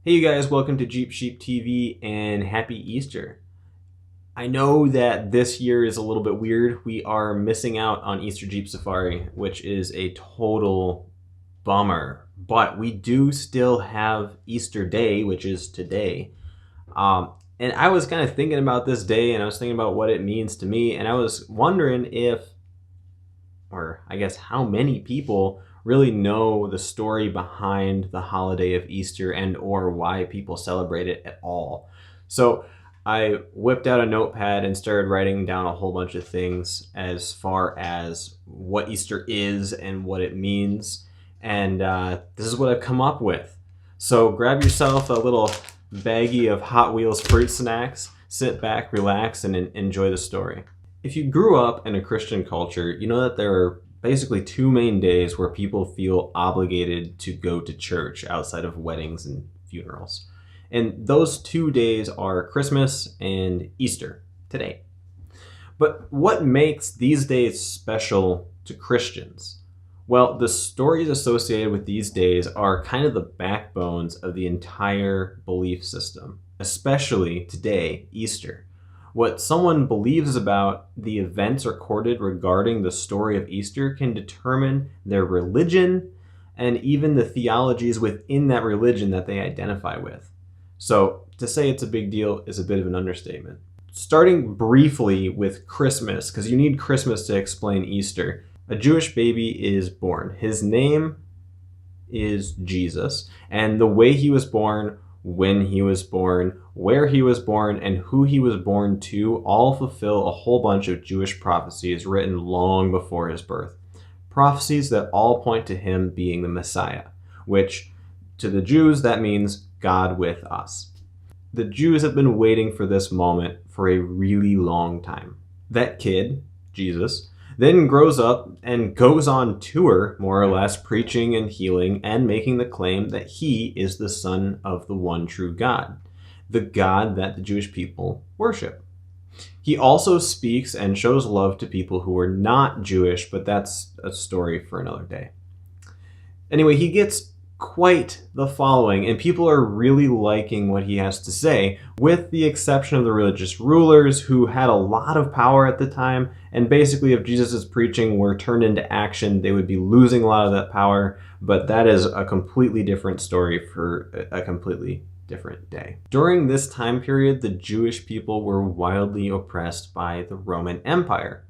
Hey you guys, welcome to Jeep Sheep TV and happy Easter. I know that this year is a little bit weird. We are missing out on Easter Jeep Safari, which is a total bummer. But we do still have Easter Day, which is today. And I was kind of thinking about this day and I was thinking about what it means to me. And I was wondering if, or I guess how many people really know the story behind the holiday of Easter and or why people celebrate it at all. So I whipped out a notepad and started writing down a whole bunch of things as far as what Easter is and what it means. And this is what I've come up with. So grab yourself a little baggie of Hot Wheels fruit snacks, sit back, relax, and enjoy the story. If you grew up in a Christian culture, you know that there are basically two main days where people feel obligated to go to church outside of weddings and funerals. And those 2 days are Christmas and Easter, today. But what makes these days special to Christians? Well, the stories associated with these days are kind of the backbones of the entire belief system, especially today, Easter. What someone believes about the events recorded regarding the story of Easter can determine their religion and even the theologies within that religion that they identify with. So to say it's a big deal is a bit of an understatement. Starting briefly with Christmas, because you need Christmas to explain Easter. A Jewish baby is born. His name is Jesus, and the way he was born, when he was born, where he was born, and who he was born to all fulfill a whole bunch of Jewish prophecies written long before his birth. Prophecies that all point to him being the Messiah, which to the Jews that means God with us. The Jews have been waiting for this moment for a really long time. That kid, Jesus, then grows up and goes on tour, more or less, preaching and healing and making the claim that he is the Son of the one true God, the God that the Jewish people worship. He also speaks and shows love to people who are not Jewish, but that's a story for another day. Anyway, he gets quite the following, and people are really liking what he has to say, with the exception of the religious rulers who had a lot of power at the time, and basically if Jesus' preaching were turned into action, they would be losing a lot of that power, but that is a completely different story for a completely different day. During this time period, the Jewish people were wildly oppressed by the Roman Empire,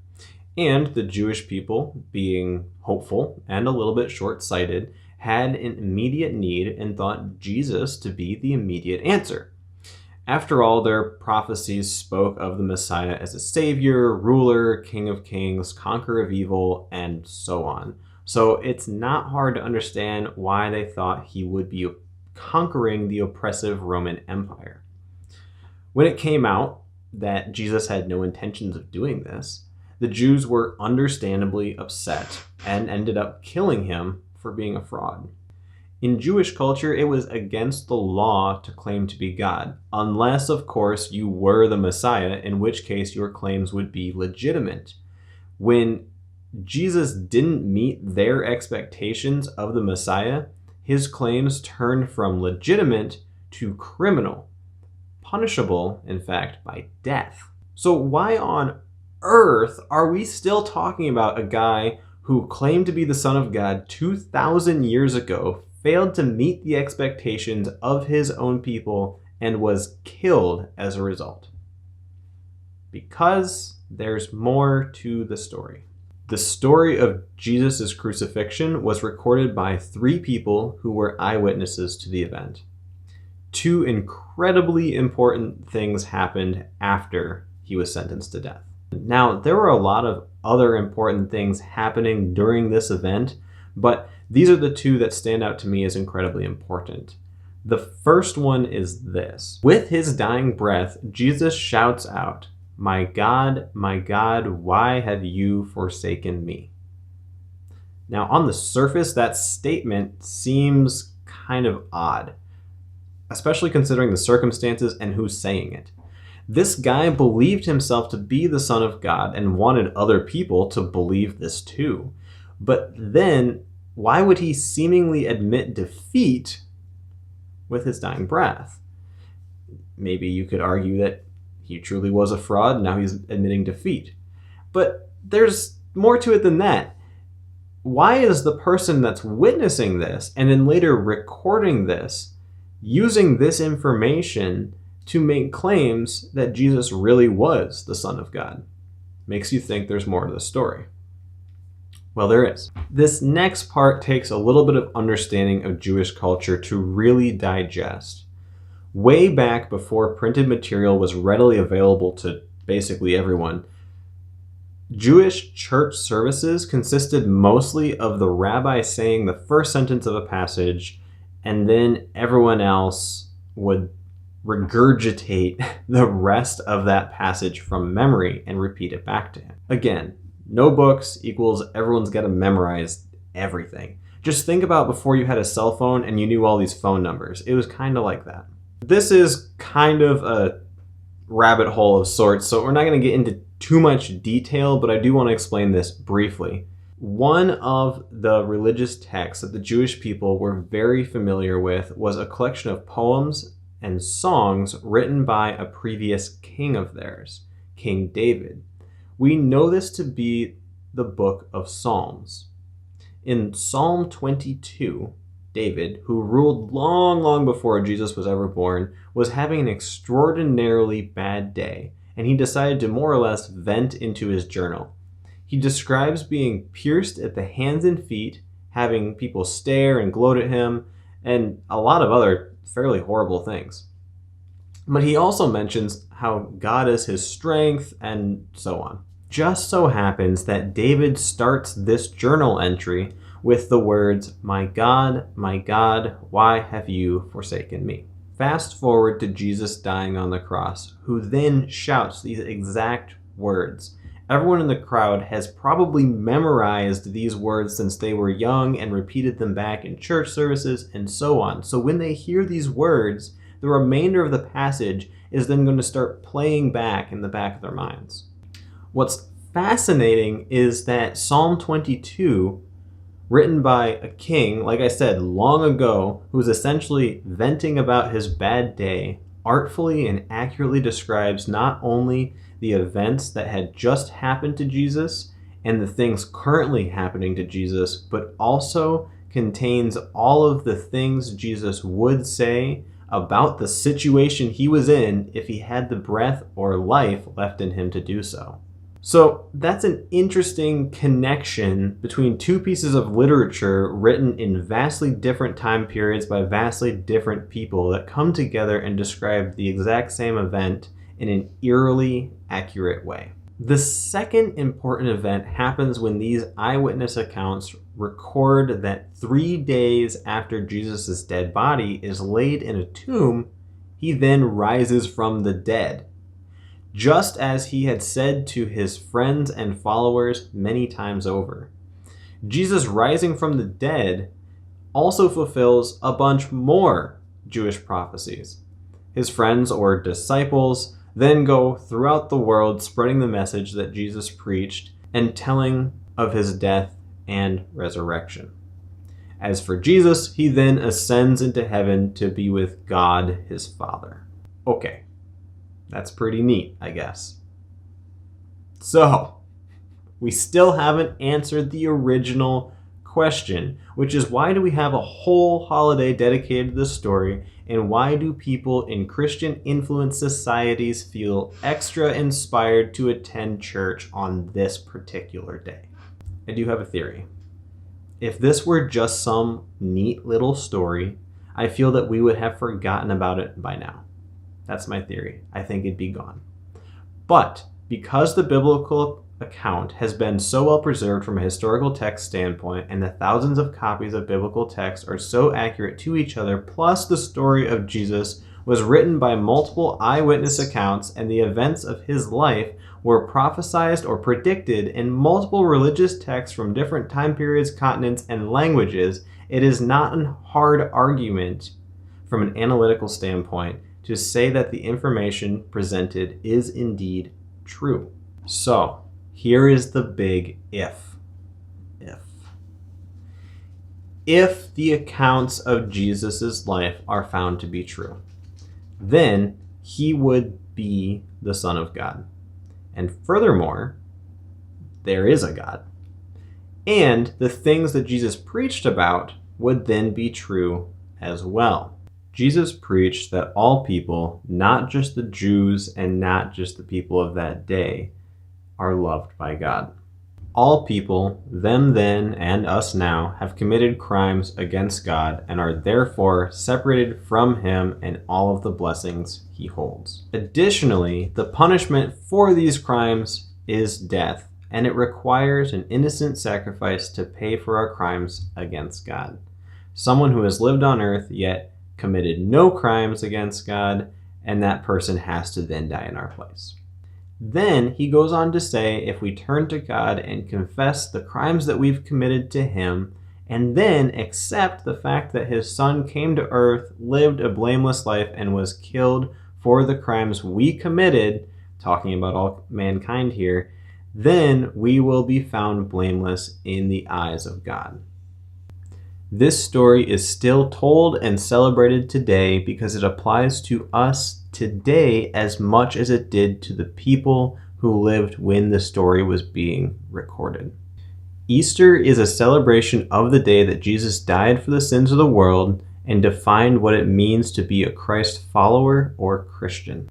and the Jewish people, being hopeful and a little bit short-sighted, had an immediate need and thought Jesus to be the immediate answer. After all, their prophecies spoke of the Messiah as a savior, ruler, king of kings, conqueror of evil, and so on. So it's not hard to understand why they thought he would be conquering the oppressive Roman Empire. When it came out that Jesus had no intentions of doing this, the Jews were understandably upset and ended up killing him for being a fraud. In Jewish culture, it was against the law to claim to be God, unless, of course, you were the Messiah, in which case your claims would be legitimate. When Jesus didn't meet their expectations of the Messiah, his claims turned from legitimate to criminal, punishable, in fact, by death. So why on earth are we still talking about a guy who claimed to be the Son of God 2,000 years ago, failed to meet the expectations of his own people, and was killed as a result? Because there's more to the story. The story of Jesus' crucifixion was recorded by 3 people who were eyewitnesses to the event. 2 incredibly important things happened after he was sentenced to death. Now, there were a lot of other important things happening during this event, but these are the 2 that stand out to me as incredibly important. The first one is this. With his dying breath, Jesus shouts out, my God, why have you forsaken me?" Now, on the surface, that statement seems kind of odd, especially considering the circumstances and who's saying it. This guy believed himself to be the Son of God and wanted other people to believe this too. But then, why would he seemingly admit defeat with his dying breath. Maybe you could argue that he truly was a fraud and now he's admitting defeat. But there's more to it than that. Why is the person that's witnessing this and then later recording this using this information to make claims that Jesus really was the Son of God? Makes you think there's more to the story. Well, there is. This next part takes a little bit of understanding of Jewish culture to really digest. Way back before printed material was readily available to basically everyone, Jewish church services consisted mostly of the rabbi saying the first sentence of a passage, and then everyone else would regurgitate the rest of that passage from memory and repeat it back to him. Again, no books equals everyone's got to memorize everything. Just think about before you had a cell phone and you knew all these phone numbers. It was kind of like that. This is kind of a rabbit hole of sorts, so we're not going to get into too much detail, but I do want to explain this briefly. One of the religious texts that the Jewish people were very familiar with was a collection of poems and songs written by a previous king of theirs, King David. We know this to be the book of Psalms. In Psalm 22, David, who ruled long before Jesus was ever born, was having an extraordinarily bad day, and he decided to more or less vent into his journal. He describes being pierced at the hands and feet, having people stare and gloat at him, and a lot of other fairly horrible things. But he also mentions how God is his strength and so on. Just so happens that David starts this journal entry with the words, my God, why have you forsaken me?" Fast forward to Jesus dying on the cross, who then shouts these exact words. Everyone in the crowd has probably memorized these words since they were young and repeated them back in church services and so on. So when they hear these words, the remainder of the passage is then going to start playing back in the back of their minds. What's fascinating is that Psalm 22, written by a king, like I said, long ago, who was essentially venting about his bad day, artfully and accurately describes not only the events that had just happened to Jesus and the things currently happening to Jesus, but also contains all of the things Jesus would say about the situation he was in if he had the breath or life left in him to do so. So that's an interesting connection between two pieces of literature written in vastly different time periods by vastly different people that come together and describe the exact same event in an eerily accurate way. The second important event happens when these eyewitness accounts record that 3 days after Jesus' dead body is laid in a tomb, he then rises from the dead, just as he had said to his friends and followers many times over. Jesus rising from the dead also fulfills a bunch more Jewish prophecies. His friends or disciples then go throughout the world spreading the message that Jesus preached and telling of his death and resurrection. As for Jesus, he then ascends into heaven to be with God his Father. Okay, that's pretty neat, I guess. So, we still haven't answered the original question, which is why do we have a whole holiday dedicated to this story, and why do people in Christian-influenced societies feel extra inspired to attend church on this particular day? I do have a theory. If this were just some neat little story, I feel that we would have forgotten about it by now. That's my theory. I think it'd be gone. But because the biblical account has been so well preserved from a historical text standpoint, and the thousands of copies of biblical text are so accurate to each other, plus the story of Jesus was written by multiple eyewitness accounts, and the events of his life were prophesied or predicted in multiple religious texts from different time periods, continents, and languages, it is not a hard argument from an analytical standpoint to say that the information presented is indeed true. So, here is the big if. if the accounts of Jesus' life are found to be true, then he would be the Son of God. And furthermore, there is a God. And the things that Jesus preached about would then be true as well. Jesus preached that all people, not just the Jews and not just the people of that day, are loved by God. All people, them then and us now, have committed crimes against God and are therefore separated from him and all of the blessings he holds. Additionally, the punishment for these crimes is death, and it requires an innocent sacrifice to pay for our crimes against God. Someone who has lived on earth yet committed no crimes against God, and that person has to then die in our place. Then he goes on to say, if we turn to God and confess the crimes that we've committed to him, and then accept the fact that his son came to earth, lived a blameless life, and was killed for the crimes we committed, talking about all mankind here, then we will be found blameless in the eyes of God. This story is still told and celebrated today because it applies to us today as much as it did to the people who lived when the story was being recorded. Easter is a celebration of the day that Jesus died for the sins of the world and defined what it means to be a Christ follower or Christian.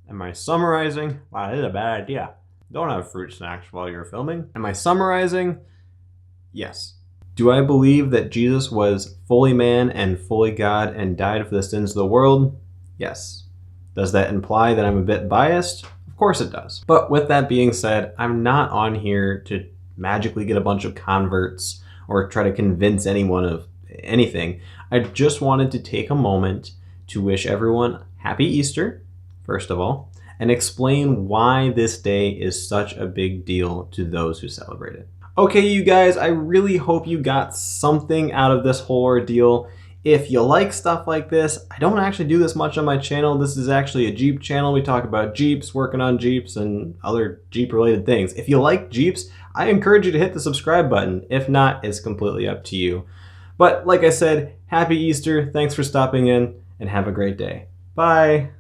Am I summarizing? Wow, this is a bad idea. Don't have fruit snacks while you're filming. Am I summarizing? Yes. Do I believe that Jesus was fully man and fully God and died for the sins of the world? Yes. Does that imply that I'm a bit biased? Of course it does. But with that being said, I'm not on here to magically get a bunch of converts or try to convince anyone of anything. I just wanted to take a moment to wish everyone happy Easter, first of all, and explain why this day is such a big deal to those who celebrate it. Okay, you guys, I really hope you got something out of this whole ordeal. If you like stuff like this, I don't actually do this much on my channel. This is actually a Jeep channel. We talk about Jeeps, working on Jeeps, and other Jeep-related things. If you like Jeeps, I encourage you to hit the subscribe button. If not, it's completely up to you. But like I said, happy Easter, thanks for stopping in, and have a great day. Bye!